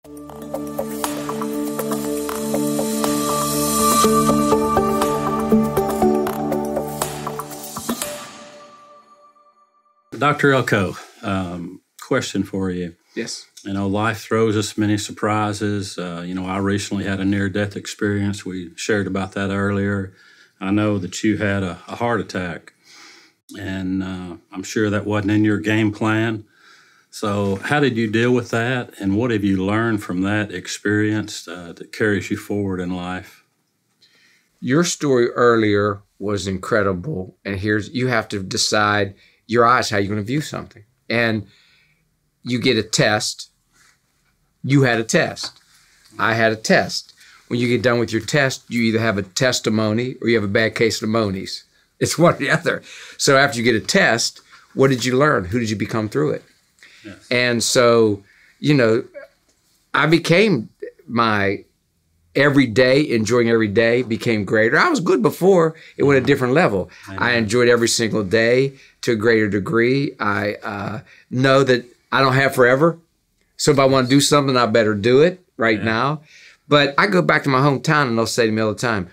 Dr. Elko, question for you. Yes. You know, life throws us many surprises. I recently had a near-death experience. We shared about that earlier. I know that you had a heart attack, and I'm sure that wasn't in your game plan. So how did you deal with that, and what have you learned from that experience that carries you forward in life? Your story earlier was incredible, and you have to decide your eyes how you're going to view something. And you get a test. You had a test. I had a test. When you get done with your test, you either have a testimony or you have a bad case of monies. It's one or the other. So after you get a test, what did you learn? Who did you become through it? Yes. And so, I became my every day, enjoying every day, became greater. I was good before. It went a different level. I enjoyed every single day to a greater degree. I know that I don't have forever. So if I want to do something, I better do it right now. But I go back to my hometown and they'll say to me all the time,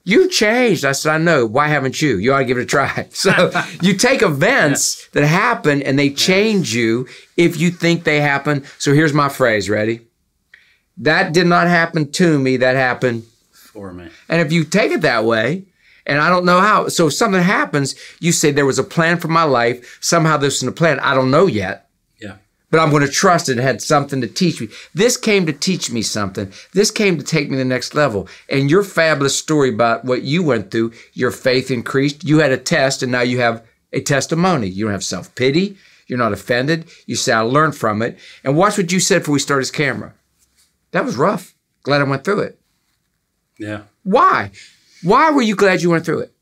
"You changed." I said, "I know. Why haven't you? You ought to give it a try." So you take events that happen and they change you if you think they happen. So here's my phrase. Ready? That did not happen to me. That happened for me. And if you take it that way, and I don't know how. So if something happens, you say there was a plan for my life. Somehow this is a plan. I don't know yet. Yeah. But I'm going to trust it had something to teach me. This came to teach me something. This came to take me to the next level. And your fabulous story about what you went through, your faith increased. You had a test, and now you have a testimony. You don't have self-pity. You're not offended. You say, "I learned from it." And watch what you said before we started this camera. That was rough. Glad I went through it. Yeah. Why? Why were you glad you went through it?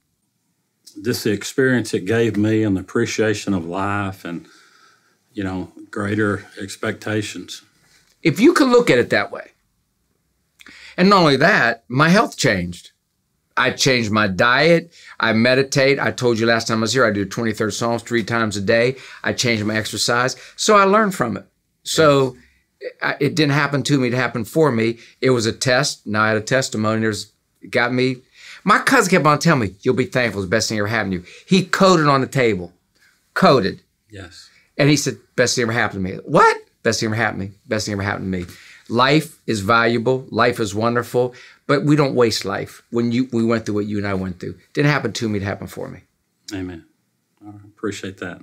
Just the experience it gave me and the appreciation of life and, greater expectations. If you could look at it that way. And not only that, my health changed. I changed my diet. I meditate. I told you last time I was here, I do 23rd Psalms 3 times a day. I changed my exercise. So I learned from it. So it didn't happen to me. It happened for me. It was a test. Now I had a testimony. It got me. My cousin kept on telling me, "You'll be thankful. It's the best thing ever happened to you." He coded on the table. Coded. Yes. And he said, "Best thing ever happened to me." What? Best thing ever happened to me. Best thing ever happened to me. Life is valuable. Life is wonderful. But we don't waste life. When we went through what you and I went through. It didn't happen to me. It happened for me. Amen. I appreciate that.